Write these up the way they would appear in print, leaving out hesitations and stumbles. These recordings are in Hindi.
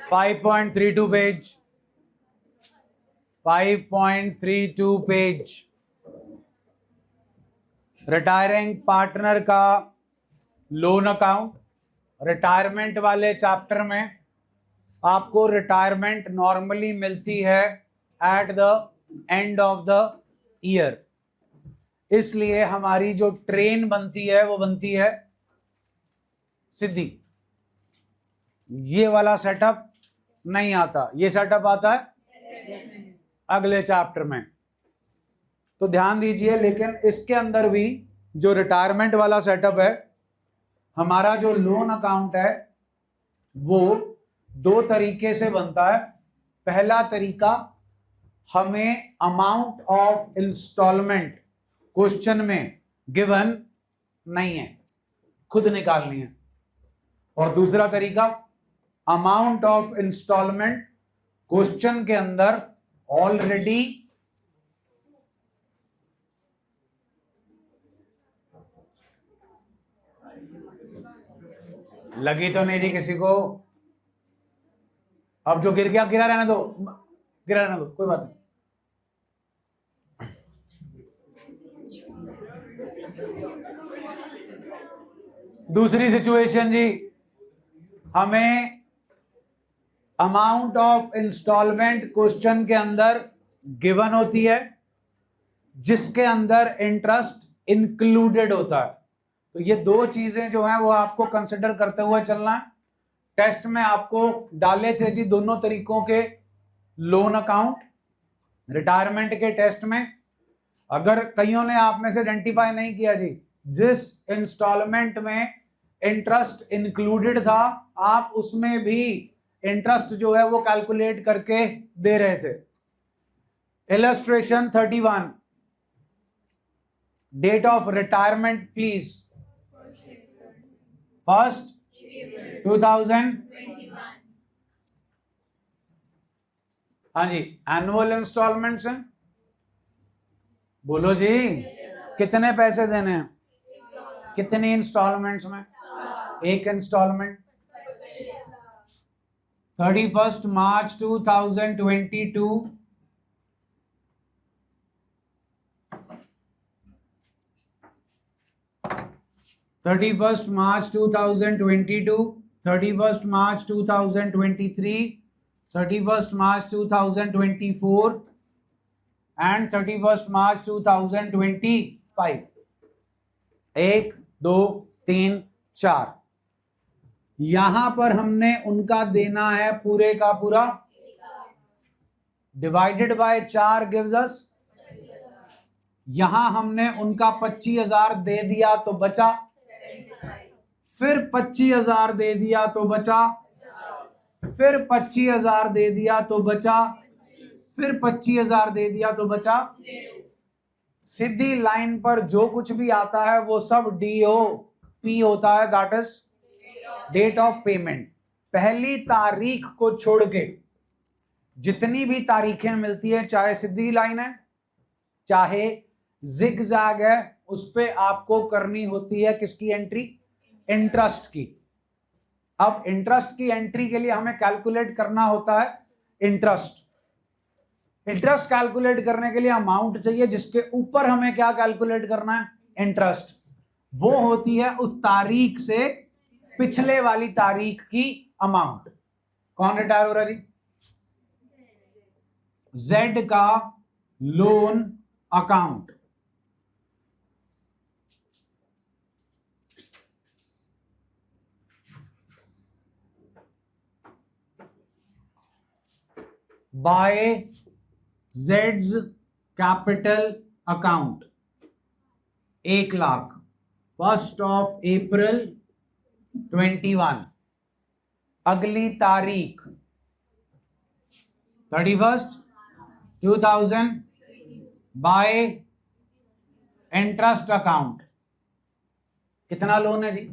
5.32 पेज, 5.32 पेज। रिटायरिंग पार्टनर का लोन अकाउंट। रिटायरमेंट वाले चैप्टर में आपको रिटायरमेंट नॉर्मली मिलती है at the end of the year, इसलिए हमारी जो ट्रेन बनती है वो बनती है सीधी। ये वाला सेटअप नहीं आता, ये सेटअप आता है अगले चैप्टर में, तो ध्यान दीजिए। लेकिन इसके अंदर भी जो रिटायरमेंट वाला सेटअप है, हमारा जो लोन अकाउंट है वो दो तरीके से बनता है। पहला तरीका, हमें अमाउंट ऑफ इंस्टॉलमेंट क्वेश्चन में गिवन नहीं है, खुद निकालनी है। और दूसरा तरीका, अमाउंट ऑफ इंस्टॉलमेंट क्वेश्चन के अंदर ऑलरेडी लगी तो नहीं थी किसी को। अब जो गिर गया गिरा रहने दो, गिरा रहने दो, कोई बात नहीं। दूसरी सिचुएशन जी, हमें अमाउंट ऑफ इंस्टॉलमेंट क्वेश्चन के अंदर गिवन होती है जिसके अंदर इंटरेस्ट इंक्लूडेड होता है। तो ये दो चीजें जो हैं वो आपको कंसिडर करते हुए चलना है। टेस्ट में आपको डाले थे जी दोनों तरीकों के लोन अकाउंट रिटायरमेंट के टेस्ट में। अगर कईयों ने आप में से आइडेंटिफाई नहीं किया जी, जिस इंस्टॉलमेंट में इंटरेस्ट इंक्लूडेड था, आप उसमें भी इंटरेस्ट जो है वो कैलकुलेट करके दे रहे थे। Illustration 31, date of retirement please. 1 2021। हाँ जी, एनुअल इंस्टॉलमेंट्स हैं। बोलो जी, कितने पैसे देने हैं? कितनी इंस्टॉलमेंट्स में? एक instalment. 31 March 2022 31 March 2022, 31 March 2023, 31 March 2024 and 31 मार्च 2025। 1 2 3 4। यहां पर हमने उनका देना है पूरे का पूरा, डिवाइडेड बाय 4 गिव्स अस। यहां हमने उनका 25,000 दे दिया तो बचा, फिर 25,000 दे दिया तो बचा, फिर 25,000 दे दिया तो बचा, फिर 25,000 दे दिया तो बचा। सीधी लाइन पर जो कुछ भी आता है वो सब DOP होता है, that is date of payment. पहली तारीख को छोड़ के जितनी भी तारीखें मिलती है, चाहे सीधी लाइन है चाहे जिगजैग है, उस पे आपको करनी होती है किसकी एंट्री? इंटरेस्ट की। अब इंटरेस्ट की एंट्री के लिए हमें कैलकुलेट करना होता है इंटरेस्ट। इंटरेस्ट कैलकुलेट करने के लिए अमाउंट चाहिए, जिसके ऊपर हमें क्या कैलकुलेट करना है? इंटरेस्ट। वो होती है उस तारीख से पिछले वाली तारीख की अमाउंट। कौन रिटायर हो रहा है जी? जेड का लोन अकाउंट। बाय जेड्स कैपिटल अकाउंट 1 लाख, 1 अप्रैल 21। अगली तारीख 31 2000 बाय इंटरेस्ट अकाउंट। कितना लोन है जी?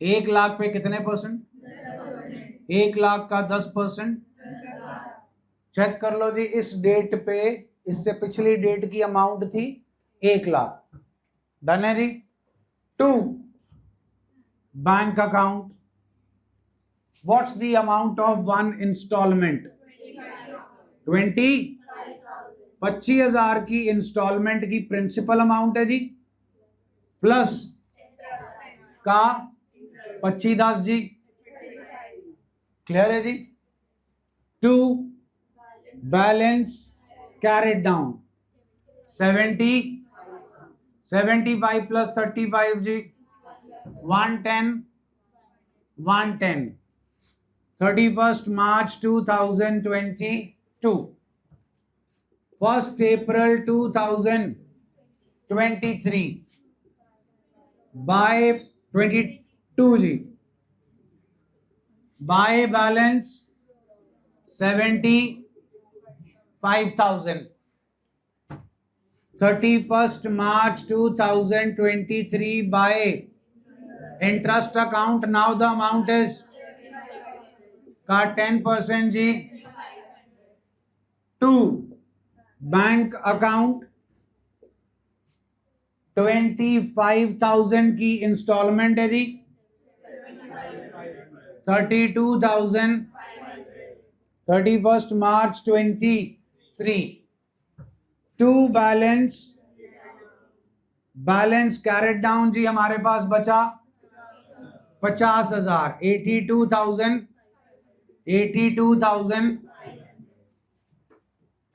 1 लाख पे कितने परसेंट? 1 लाख का 10%। चेक कर लो जी, इस डेट पे इससे पिछली डेट की अमाउंट थी 1 लाख। डन है जी। 2 bank account, what's the amount of one installment? 25,000 की इंस्टॉलमेंट की प्रिंसिपल अमाउंट है जी, प्लस का 25,10 जी। क्लियर है जी? To balance carried down 75 plus 35 जी 110 31st March 2022 1st April 2023 by 22 जी by balance 75,000 31st March 2023 by interest account. Now the amount is का 10% जी टू बैंक अकाउंट 25,000 की इंस्टॉलमेंट है जी 32,000 31st March 23 to balance carried down जी हमारे पास बचा 50,000 82,000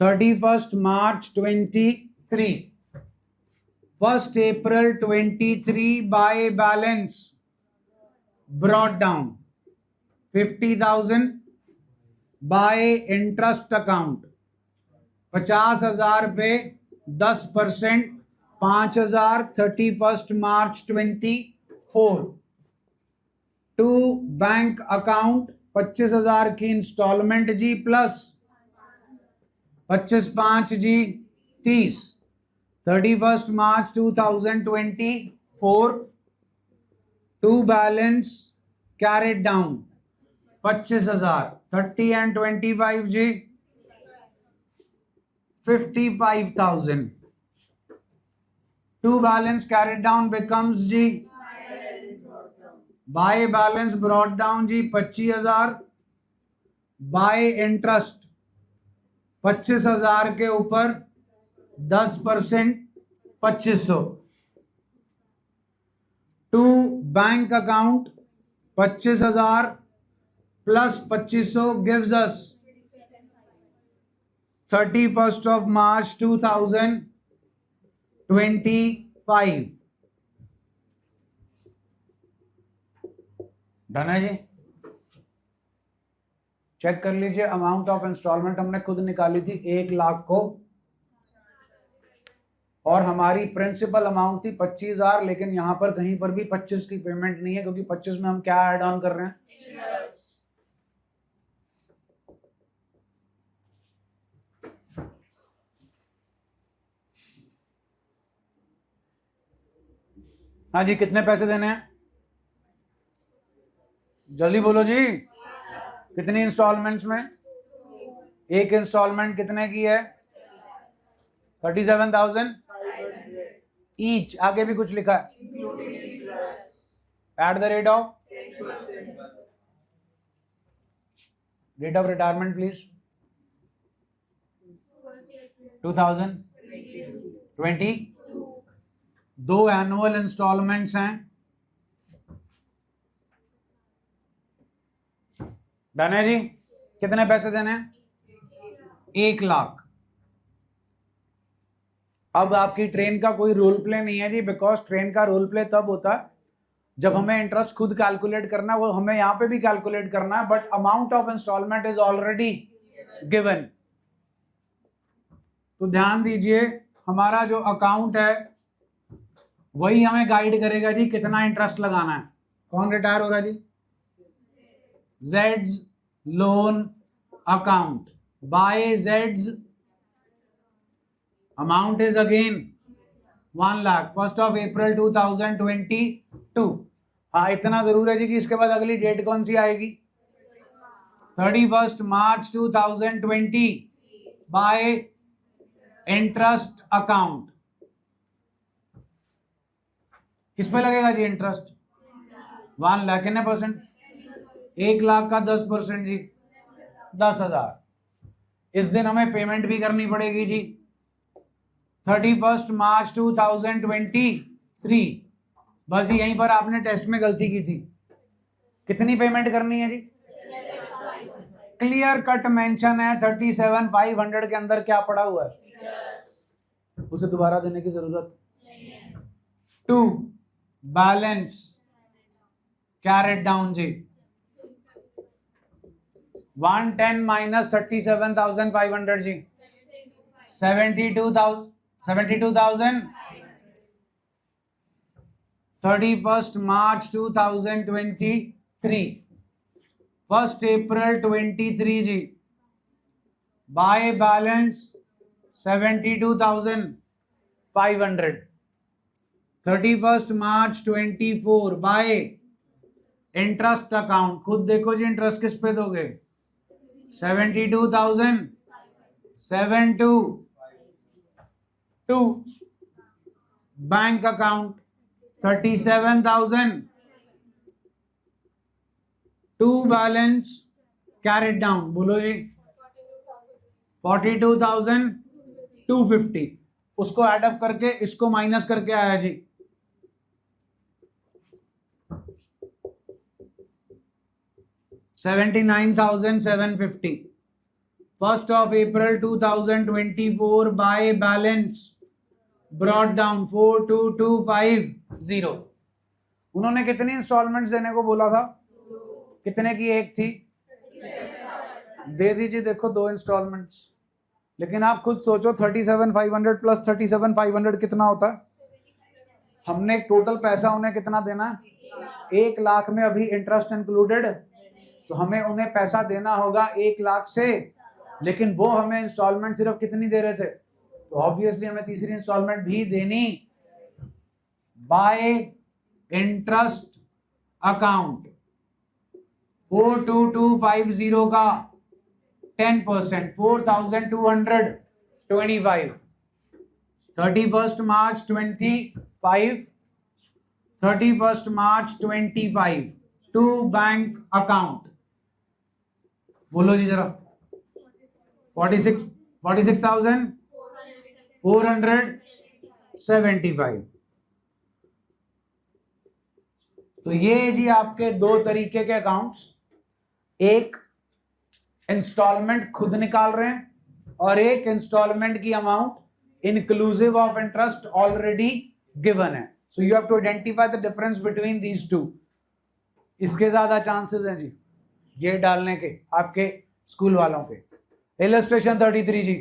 31st March 23 1st April 23 by balance brought down 50,000 by interest account 50,000 पे 10% 5,000 31st March 24 to bank account 25,000 की इंस्टॉलमेंट जी प्लस 25 जी 30 31st March 2024 to balance carried down 25,000 30 and 25 जी 55,000 to balance carried down becomes जी बाय बैलेंस ब्रॉट डाउन जी 25,000 बाय इंटरेस्ट 25,000 के ऊपर 10% 2,500 to bank account 25,000 plus 2,500 gives us 31st of March 2025 done है जी। चेक कर लीजिए अमाउंट ऑफ इंस्टॉलमेंट हमने खुद निकाली थी 1,00,000 को और हमारी प्रिंसिपल अमाउंट थी 25,000 लेकिन यहां पर कहीं पर भी 25 की पेमेंट नहीं है क्योंकि 25 में हम क्या ऐड ऑन कर रहे हैं हाँ जी कितने पैसे देने हैं जल्दी बोलो जी कितनी इंस्टॉलमेंट्स में एक इंस्टॉलमेंट कितने की है 37,000 ईच आगे भी कुछ लिखा है at the rate of retirement please 2020 दो एनुअल इंस्टॉलमेंट्स हैं डन है जी कितने पैसे देने हैं 1,00,000 अब आपकी ट्रेन का कोई रोल प्ले नहीं है जी बिकॉज ट्रेन का रोल प्ले तब होता है जब हमें इंटरेस्ट खुद कैलकुलेट करना है वो हमें यहां पे भी कैलकुलेट करना है but amount of instalment is already given तो ध्यान दीजिए हमारा जो अकाउंट है वही हमें गाइड करेगा जी कितना इंटरेस्ट लगाना है कौन रिटायर होगा जी Z's loan account by Z's amount is again 1,00,000 1st of April 2022 हाँ इतना जरूर है जी कि इसके बाद अगली डेट कौन सी आएगी 31st March 2020 by interest account किस पे लगेगा जी इंटरेस्ट 1,00,000 कितने परसेंट 1,00,000 का 10% जी 10,000। इस दिन हमें पेमेंट भी करनी पड़ेगी जी 31 मार्च 2023। बस जी यहीं पर आपने टेस्ट में गलती की थी। कितनी पेमेंट करनी है जी? क्लियर कट मेंशन है 37,500 के अंदर क्या पड़ा हुआ है, उसे दोबारा देने की जरूरत। 2 बैलेंस कैरेट डाउन जी 110 माइनस 37,500 जी 72,000। 31 मार्च 2023 1 अप्रैल 23 जी by balance 72,500। 31 March 24 by interest account. खुद देखो जी इंटरेस्ट किस पे दोगे? 72,722। Bank account 37,000। 2 balance carried down बोलो जी 42,250। उसको एडअप करके इसको माइनस करके आया जी 79,750। 1 अप्रैल 2024 बाय बैलेंस ब्रॉट डाउन 42,250। उन्होंने कितनी इंस्टॉलमेंट्स देने को बोला था? कितने की एक थी? दे दीजिए। देखो 2 इंस्टॉलमेंट्स। लेकिन आप खुद सोचो 37,500 प्लस 37,500 कितना होता है? हमने टोटल पैसा उन्हें कितना देना है? 1,00,000 में अभी इंटरेस्ट इंक्लूडेड, तो हमें उन्हें पैसा देना होगा 1,00,000 से, लेकिन वो हमें इंस्टॉलमेंट सिर्फ कितनी दे रहे थे? तो ऑब्वियसली हमें तीसरी इंस्टॉलमेंट भी देनी। बाय इंटरेस्ट अकाउंट 42,250 का 10% 4,225। 31 मार्च 25 31 मार्च 25 टू बैंक अकाउंट बोलो जी जरा 46,475। तो ये जी आपके 2 तरीके के अकाउंट्स। एक इंस्टॉलमेंट खुद निकाल रहे हैं और एक इंस्टॉलमेंट की amount inclusive of interest already given है। So you have to identify the difference between these two. इसके ज्यादा चांसेस हैं जी ये डालने के आपके स्कूल वालों के। इलस्ट्रेशन 33 जी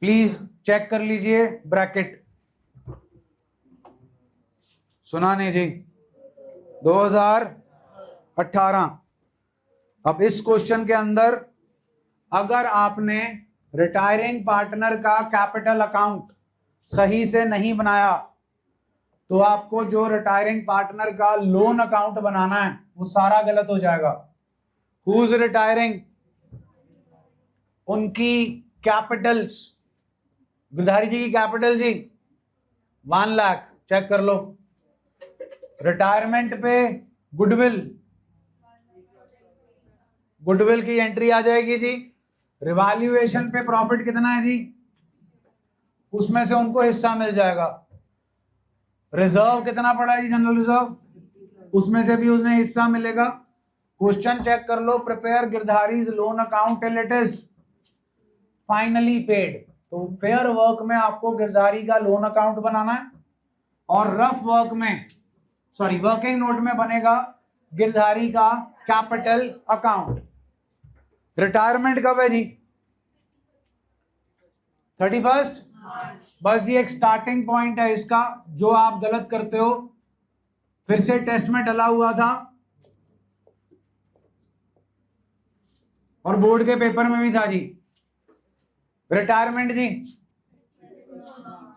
प्लीज चेक कर लीजिए ब्रैकेट। सुना नहीं जी 2018। अब इस क्वेश्चन के अंदर अगर आपने रिटायरिंग पार्टनर का कैपिटल अकाउंट सही से नहीं बनाया तो आपको जो रिटायरिंग पार्टनर का लोन अकाउंट बनाना है वो सारा गलत हो जाएगा। Who is retiring? उनकी कैपिटल्स, गिरधारी जी की कैपिटल जी 1,00,000 चेक कर लो। रिटायरमेंट पे गुडविल की एंट्री आ जाएगी जी। रिवैल्यूएशन पे प्रॉफिट कितना है जी, उसमें से उनको हिस्सा मिल जाएगा। रिजर्व कितना पड़ा है जी, जनरल रिजर्व, उसमें से भी उसमें हिस्सा मिलेगा। क्वेश्चन चेक कर लो, prepare Girdhari's loan account till it is finally paid. तो फेयर वर्क में आपको गिरधारी का लोन अकाउंट बनाना है और रफ वर्क में वर्किंग नोट में बनेगा गिरधारी का कैपिटल अकाउंट। रिटायरमेंट कब है जी? 31। बस जी एक स्टार्टिंग पॉइंट है इसका, जो आप गलत करते हो फिर से टेस्ट में डला हुआ था और बोर्ड के पेपर में भी था जी। रिटायरमेंट जी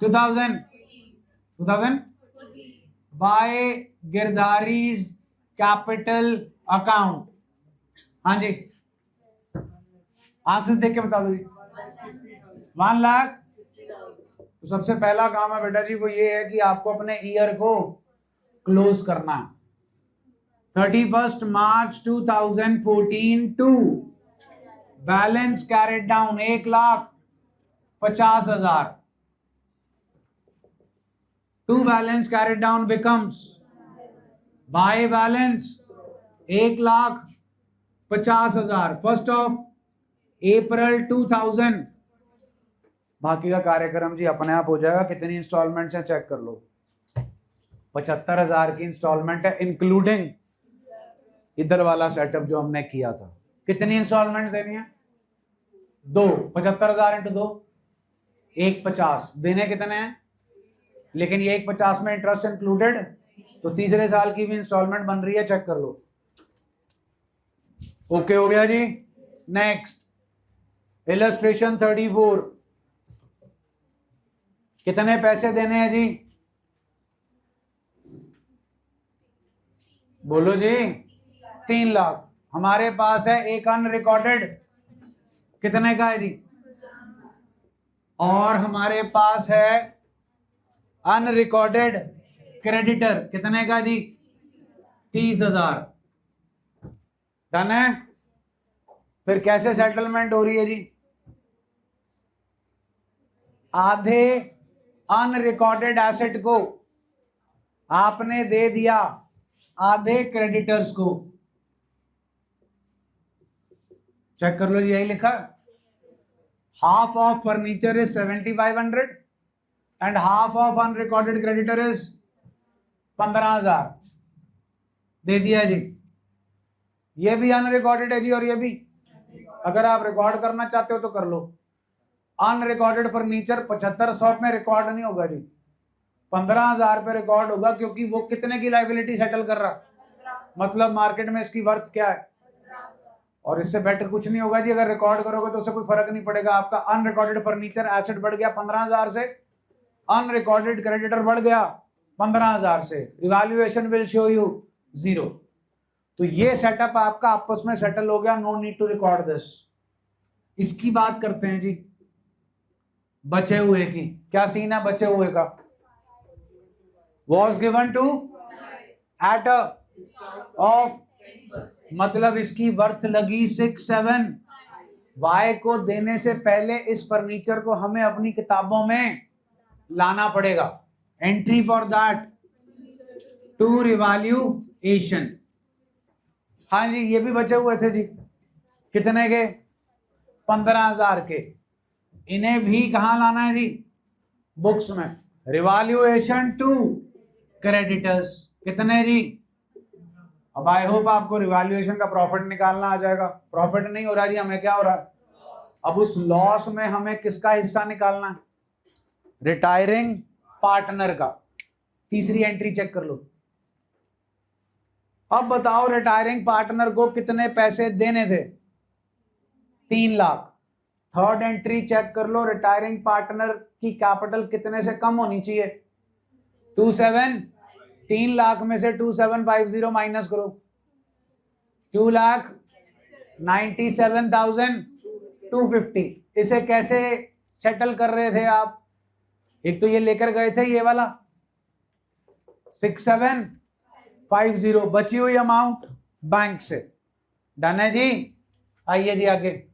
2000 बाय गिरधारीज कैपिटल अकाउंट। हाँ जी आंसर देख के बता दो जी। 1,00,000। तो सबसे पहला काम है बेटा जी वो ये है कि आपको अपने ईयर को क्लोज करना है। 31st March 2014 to balance carried down 1,50,000 to balance carried down becomes by balance 1,50,000 1st of April 2000। बाकी का कार्यक्रम जी अपने आप हो जाएगा। कितनी इंस्टॉलमेंट्स हैं चेक कर लो। 75,000 की इंस्टॉलमेंट है इंक्लूडिंग इधर वाला सेटअप जो हमने किया था। कितनी इंस्टॉलमेंट देनी है? 2। 75,000 इंटू 2 1,50 देने कितने हैं? लेकिन ये 1,50 में इंटरेस्ट इंक्लूडेड, तो तीसरे साल की भी इंस्टॉलमेंट बन रही है, चेक कर लो। ओके हो गया जी। Next illustration 34। कितने पैसे देने हैं जी? बोलो जी। 3 लाख। हमारे पास है एक अनरिकॉर्डेड, कितने का है जी? और हमारे पास है अनरिकॉर्डेड क्रेडिटर, कितने का जी? 30,000। डन है। फिर कैसे सेटलमेंट हो रही है जी? आधे अनरिकॉर्डेड एसेट को आपने दे दिया आधे क्रेडिटर्स को। चेक कर लो जी, यही लिखा। Half of furniture is 7,500 and half of unrecorded creditor is 15,000 दे दिया जी। ये भी अनरिकॉर्डेड है जी और ये भी। अगर आप रिकॉर्ड करना चाहते हो तो कर लो। अनरिकॉर्डेड फर्नीचर 7500 में रिकॉर्ड नहीं होगा जी, 15,000 पे रिकॉर्ड होगा, क्योंकि वो कितने की लाइबिलिटी सेटल कर रहा, मतलब मार्केट में इसकी वर्थ क्या है। और इससे बेटर कुछ नहीं होगा जी। अगर रिकॉर्ड करोगे तो उससे कोई फर्क नहीं पड़ेगा। आपका अनरिकॉर्डेड फर्नीचर एसेट बढ़ गया 15,000 से, अनरिकॉर्डेड क्रेडिटर बढ़ गया 15,000 से, रिवैल्यूएशन विल शो यू 0। तो ये सेटअप आपका आपस में सेटल हो गया। No need to record this. इसकी बात करते हैं जी बचे हुए की। क्या सीन है बचे हुए का? Was given to at off, मतलब इसकी वर्थ लगी 6-7। वाई को देने से पहले इस फर्नीचर को हमें अपनी किताबों में लाना पड़ेगा। Entry for that to revaluation. हाँ जी, ये भी बचे हुए थे जी। कितने के? 15,000 के। इन्हें भी कहां लाना है जी? बुक्स में। रिवैल्यूएशन टू क्रेडिटर्स कितने जी? अब आई होप आपको रिवैल्यूएशन का प्रॉफिट निकालना आ जाएगा। प्रॉफिट नहीं हो रहा जी, हमें क्या हो रहा है? अब उस लॉस में हमें किसका हिस्सा निकालना है? रिटायरिंग पार्टनर का। तीसरी एंट्री चेक कर लो। अब बताओ रिटायरिंग पार्टनर को कितने पैसे देने थे? 3 लाख। थर्ड एंट्री चेक कर लो। रिटायरिंग पार्टनर की कैपिटल कितने से कम होनी चाहिए? 27। 3 लाख में से 2750 माइनस करो, 2,97,250। इसे कैसे सेटल कर रहे थे आप? एक तो ये लेकर गए थे ये वाला 6,750, बची हुई अमाउंट बैंक से। डन है जी। आइए जी आगे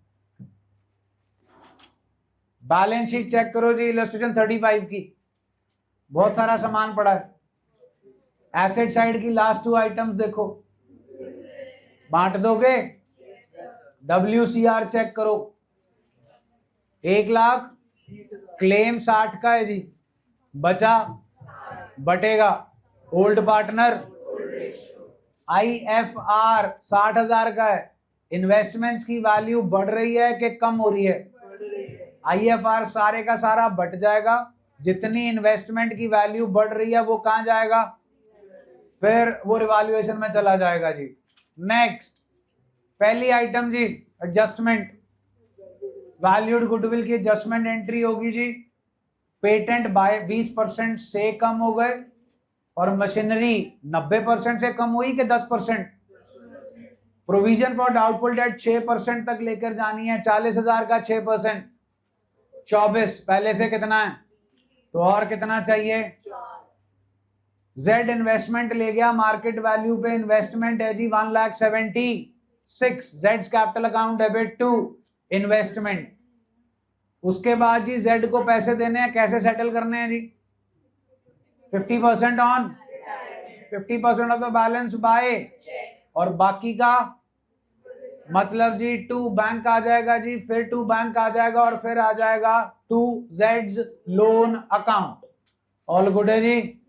बैलेंस शीट चेक करो जी। इलस्ट्रेशन 35 की। बहुत सारा सामान पड़ा है। एसेट साइड की लास्ट 2 आइटम्स देखो। बांट दोगे? WCR चेक करो। 1 लाख। क्लेम 60 का है जी, बचा बटेगा। ओल्ड पार्टनर IFR 60,000 का है। इन्वेस्टमेंट्स की वैल्यू बढ़ रही है कि कम हो रही है? IFR सारे का सारा बट जाएगा। जितनी इन्वेस्टमेंट की वैल्यू बढ़ रही है वो कहां जाएगा? फिर वो रिवैल्यूएशन में चला जाएगा जी। नेक्स्ट पहली आइटम जी एडजस्टमेंट। वैल्यूड गुडविल की एडजस्टमेंट एंट्री होगी जी। पेटेंट बाय 20% से कम हो गए और मशीनरी 90% से कम हुई कि 10%? प्रोविजन फॉर डाउटफुल डेट 6% तक लेकर जानी है। 40,000 का 6% 24। पहले से कितना है? तो और कितना चाहिए? जेड इन्वेस्टमेंट ले गया, मार्केट वैल्यू पे इन्वेस्टमेंट है जी 1,76,000, जेड्स capital account debit to investment. उसके बाद जी जेड को पैसे देने हैं, कैसे सेटल करने हैं जी? 50% on 50% of the balance bye, और बाकी का मतलब जी टू बैंक आ जाएगा जी, फिर टू बैंक आ जाएगा और फिर आ जाएगा टू जेड्स लोन अकाउंट। ऑल गुड है जी।